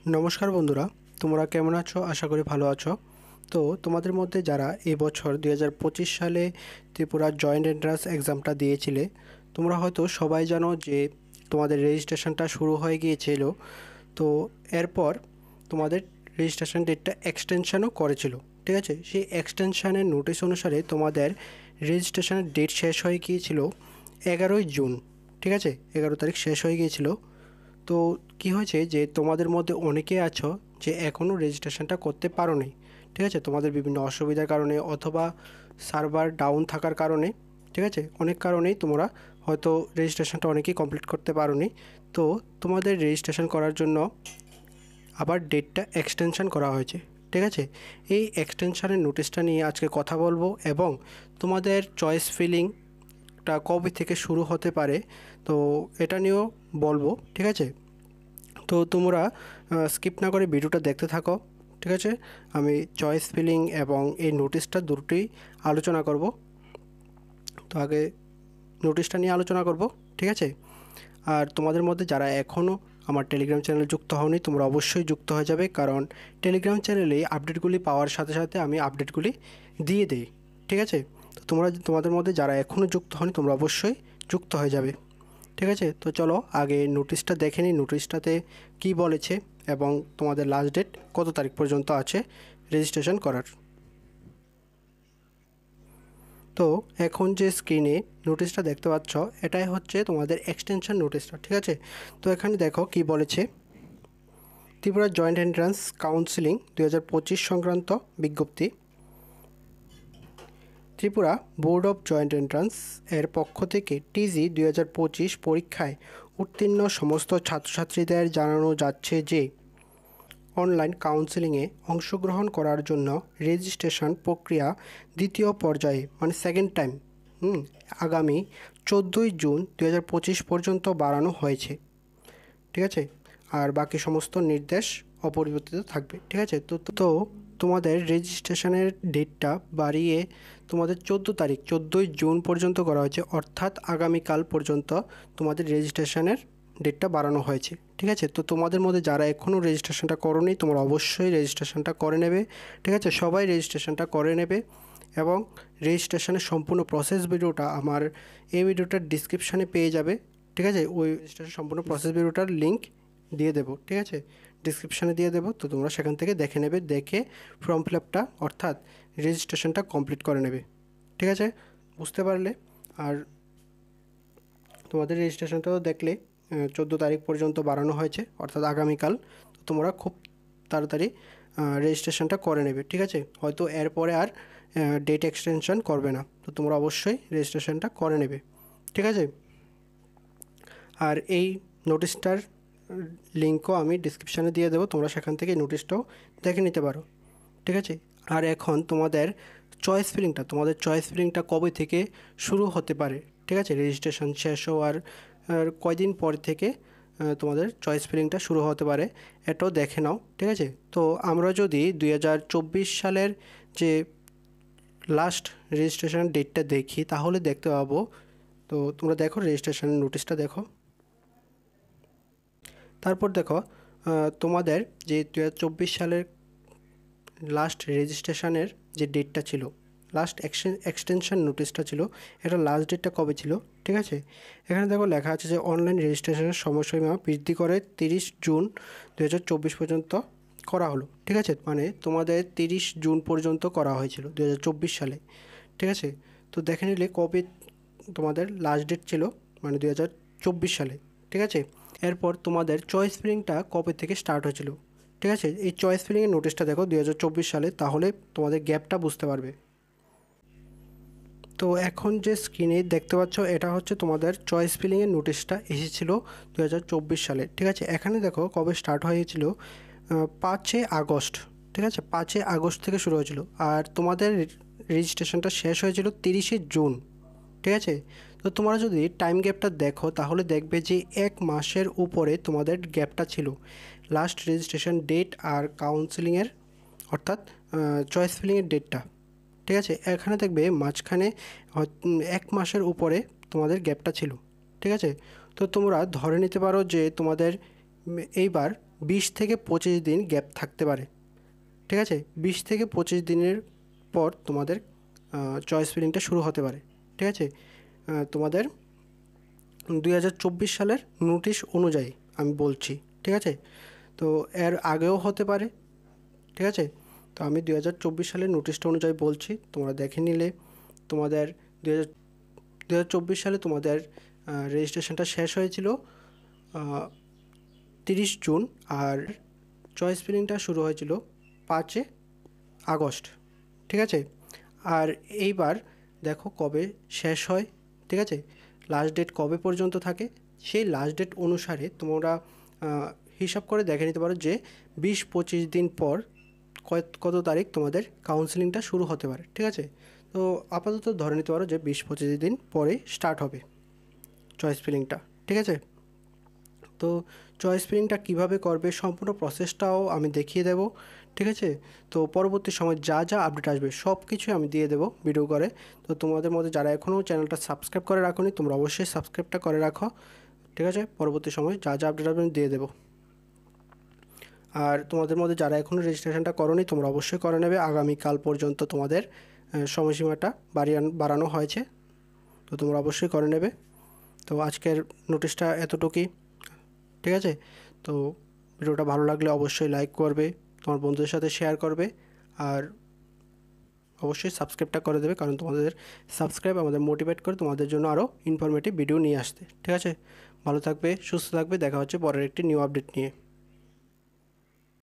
নমস্কার বন্ধুরা, তোমরা কেমন আছো? আশা করি ভালো আছো। তো তোমাদের মধ্যে যারা এবছর 2025 সালে ত্রিপুরা জয়েন্ট এন্ট্রান্স এক্সামটা দিয়েছিলে, তোমরা হয়তো সবাই জানো যে তোমাদের রেজিস্ট্রেশনটা শুরু হয়ে গিয়েছিল। তো এরপর তোমাদের রেজিস্ট্রেশন ডেটটা এক্সটেনশনও করেছিল, ঠিক আছে। সেই এক্সটেনশনের নোটিশ অনুসারে তোমাদের রেজিস্ট্রেশনের ডেট শেষ হয়ে গিয়েছিল 11ই জুন, ঠিক আছে। 11 তারিখ শেষ হয়ে গিয়েছিল। তো কি হয়েছে যে তোমাদের মধ্যে অনেকে আছো যে এখনও রেজিস্ট্রেশনটা করতে পারোনি, ঠিক আছে। তোমাদের বিভিন্ন অসুবিধার কারণে অথবা সার্ভার ডাউন থাকার কারণে, ঠিক আছে, অনেক কারণেই তোমরা হয়তো রেজিস্ট্রেশনটা অনেকেই কমপ্লিট করতে পারোনি। তো তোমাদের রেজিস্ট্রেশন করার জন্য আবার ডেটটা এক্সটেনশন করা হয়েছে, ঠিক আছে। এই এক্সটেনশনের নোটিশটা নিয়ে আজকে কথা বলবো এবং তোমাদের চয়েস ফিলিংটা কবে থেকে শুরু হতে পারে তো এটা নিয়েও বলবো, ঠিক আছে। তো তোমরা স্কিপ না করে ভিডিওটা দেখতে থাকো, ঠিক আছে। আমি চয়েস ফিলিং এবং এই নোটিশটা দুটোই আলোচনা করব। তো আগে নোটিশটা নিয়ে আলোচনা করব, ঠিক আছে। আর তোমাদের মধ্যে যারা এখনও আমার টেলিগ্রাম চ্যানেলে যুক্ত হওনি, তোমরা অবশ্যই যুক্ত হয়ে যাবে, কারণ টেলিগ্রাম চ্যানেলে আপডেটগুলি পাওয়ার সাথে সাথে আমি আপডেটগুলি দিয়ে দিই, ঠিক আছে। তো তোমাদের মধ্যে যারা এখনও যুক্ত হয়নি, তোমরা অবশ্যই যুক্ত হয়ে যাবে, ঠিক আছে। তো চলো আগে নোটিশটা দেখে নিই, নোটিশটাতে কী বলেছে এবং তোমাদের লাস্ট ডেট কত তারিখ পর্যন্ত আছে রেজিস্ট্রেশন করার। তো এখন যে স্ক্রিনে নোটিশটা দেখতে পাচ্ছ, এটাই হচ্ছে তোমাদের এক্সটেনশন নোটিশটা, ঠিক আছে। তো এখানে দেখো কি বলেছে, ত্রিপুরা জয়েন্ট এন্ট্রান্স কাউন্সিলিং 2025 সংক্রান্ত বিজ্ঞপ্তি। Tripura board of joint entrance এর পক্ষ থেকে টিজি 2025 পরীক্ষায় উত্তীর্ণ সমস্ত ছাত্রছাত্রীদের জানানো যাচ্ছে যে অনলাইন কাউন্সেলিংয়ে অংশগ্রহণ করার জন্য রেজিস্ট্রেশন প্রক্রিয়া দ্বিতীয় পর্যায়ে মানে সেকেন্ড টাইম আগামী 14ই জুন 2025 পর্যন্ত বাড়ানো হয়েছে, ঠিক আছে। আর বাকি সমস্ত নির্দেশ অপরিবর্তিত থাকবে, ঠিক আছে। তো তোমাদের রেজিস্ট্রেশনের ডেটটা বাড়িয়ে তোমাদের 14ই জুন পর্যন্ত করা হয়েছে, অর্থাৎ আগামীকাল পর্যন্ত তোমাদের রেজিস্ট্রেশনের ডেটটা বাড়ানো হয়েছে, ঠিক আছে। তো তোমাদের মধ্যে যারা এখনও রেজিস্ট্রেশনটা করোনি, তোমরা অবশ্যই রেজিস্ট্রেশনটা করে নেবে, ঠিক আছে। সবাই রেজিস্ট্রেশনটা করে নেবে এবং রেজিস্ট্রেশনের সম্পূর্ণ প্রসেস ভিডিওটা আমার এই ভিডিওটার ডিসক্রিপশানে পেয়ে যাবে, ঠিক আছে। ওই রেজিস্ট্রেশন সম্পূর্ণ প্রসেস ভিডিওটার লিঙ্ক দিয়ে দেবো, ঠিক আছে, ডিসক্রিপশানে দিয়ে দেবো। তো তোমরা সেখান থেকে দেখে নেবে, দেখে ফর্ম ফিল আপটা অর্থাৎ রেজিস্ট্রেশনটা কমপ্লিট করে নেবে, ঠিক আছে, বুঝতে পারলে। আর তোমাদের রেজিস্ট্রেশনটাও দেখলে 14 তারিখ পর্যন্ত বাড়ানো হয়েছে, অর্থাৎ আগামীকাল। তো তোমরা খুব তাড়াতাড়ি রেজিস্ট্রেশনটা করে নেবে, ঠিক আছে। হয়তো এরপরে আর ডেট এক্সটেনশন করবে না, তো তোমরা অবশ্যই রেজিস্ট্রেশনটা করে নেবে, ঠিক আছে। আর এই নোটিশটার লিঙ্কও আমি ডিসক্রিপশানে দিয়ে দেবো, তোমরা সেখান থেকে নোটিশটাও দেখে নিতে পারো, ঠিক আছে। আর এখন তোমাদের চয়েস ফিলিংটা কবে থেকে শুরু হতে পারে, ঠিক আছে। রেজিস্ট্রেশন শেষ হওয়ার কয়দিন পর থেকে তোমাদের চয়েস ফিলিংটা শুরু হতে পারে এটাও দেখে নাও, ঠিক আছে। তো আমরা যদি 2024 সালের যে লাস্ট রেজিস্ট্রেশন ডেটটা দেখি, তাহলে দেখতে পাবো। তো তোমরা দেখো রেজিস্ট্রেশন নোটিশটা দেখো, তারপর দেখো তোমাদের যে 2024 সালের লাস্ট রেজিস্ট্রেশনের যে ডেটটা ছিল, লাস্ট এক্সটেনশন নোটিশটা ছিল, এটা লাস্ট ডেটটা কবে ছিল, ঠিক আছে। এখানে দেখো লেখা আছে যে অনলাইন রেজিস্ট্রেশনের সময়সীমা বৃদ্ধি করে 30 জুন 2024 পর্যন্ত করা হলো, ঠিক আছে। মানে তোমাদের 30 জুন পর্যন্ত করা হয়েছিল 2024 সালে, ঠিক আছে। তো দেখে নিলে কবে তোমাদের লাস্ট ডেট ছিল, মানে 2024 সালে, ঠিক আছে। এরপর তোমাদের চয়েস ফিলিংটা কবে থেকে স্টার্ট হয়েছিল, ঠিক আছে। এই চয়েস ফিলিংয়ের নোটিশটা দেখো 2024 সালে, তাহলে তোমাদের গ্যাপটা বুঝতে পারবে। তো এখন যে স্ক্রিনে দেখতে পাচ্ছ, এটা হচ্ছে তোমাদের চয়েস ফিলিংয়ের নোটিশটা এসেছিল 2024 সালে, ঠিক আছে। এখানে দেখো কবে স্টার্ট হয়েছিল, 5 আগস্ট, ঠিক আছে, 5 আগস্ট থেকে শুরু হয়েছিল। আর তোমাদের রেজিস্ট্রেশনটা শেষ হয়েছিল 30 জুন, ঠিক আছে। তো তোমরা যদি টাইম গ্যাপটা দেখো, তাহলে দেখবে যে 1 মাসের উপরে তোমাদের গ্যাপটা ছিল লাস্ট রেজিস্ট্রেশন ডেট আর কাউন্সেলিংয়ের অর্থাৎ চয়েস ফিলিংয়ের ডেটটা, ঠিক আছে। এখানে দেখবে মাঝখানে 1 মাসের উপরে তোমাদের গ্যাপটা ছিল, ঠিক আছে। তো তোমরা ধরে নিতে পারো যে তোমাদের এইবার 20 থেকে 25 দিন গ্যাপ থাকতে পারে, ঠিক আছে। 20 থেকে 25 দিনের পর তোমাদের চয়েস ফিলিংটা শুরু হতে পারে, ঠিক আছে। তোমাদের 2024 সালের নোটিশ অনুযায়ী আমি বলছি, ঠিক আছে। তো এর আগেও হতে পারে, ঠিক আছে। তো আমি 2024 সালের নোটিশটা অনুযায়ী বলছি, তোমরা দেখে নিলে। তোমাদের 2024 সালে তোমাদের রেজিস্ট্রেশনটা শেষ হয়েছিল 30 জুন, আর চয়েস ফিলিংটা শুরু হয়েছিল 5 আগস্ট, ঠিক আছে। আর এইবার দেখো কবে শেষ হয়, ঠিক আছে। লাস্ট ডেট কবে পর্যন্ত থাকে, সেই লাস্ট ডেট অনুসারে তোমরা হিসাব করে দেখে নিতে পারো যে 20-25 দিন পর কত তারিখ তোমাদের কাউন্সেলিংটা শুরু হতে পারে, ঠিক আছে। তো আপাতত ধরে নিতে পারো যে 20-25 দিন পরে স্টার্ট হবে চয়েস ফিলিংটা, ঠিক আছে। তো চয়েস ফিলিংটা কীভাবে করবে সম্পূর্ণ প্রসেসটাও আমি দেখিয়ে দেবো, ঠিক আছে। তো পরবর্তী সময় যা যা আপডেট আসবে সব কিছুই আমি দিয়ে দেবো ভিডিও করে। তো তোমাদের মধ্যে যারা এখনও চ্যানেলটা সাবস্ক্রাইব করে রাখোনি, তোমরা অবশ্যই সাবস্ক্রাইবটা করে রাখো, ঠিক আছে। পরবর্তী সময় যা যা আপডেট আসবে আমি দিয়ে দেবো। আর তোমাদের মধ্যে যারা এখনও রেজিস্ট্রেশনটা করোনি, তোমরা অবশ্যই করে নেবে। আগামীকাল পর্যন্ত তোমাদের সময়সীমাটা বাড়ানো হয়েছে, তো তোমরা অবশ্যই করে নেবে। তো আজকের নোটিশটা এতটুকুই, ঠিক আছে। তো ভিডিওটা ভালো লাগলে অবশ্যই লাইক করবে, তোমার বন্ধুদের সাথে শেয়ার করবে, আর অবশ্যই সাবস্ক্রাইবটা করে দেবে, কারণ তোমাদের সাবস্ক্রাইব আমাদের মোটিভেট করে তোমাদের জন্য আরও ইনফরমেটিভ ভিডিও নিয়ে আসতে, ঠিক আছে। ভালো থাকবে, সুস্থ থাকবে, দেখা হচ্ছে পরের একটি নিউ আপডেট নিয়ে।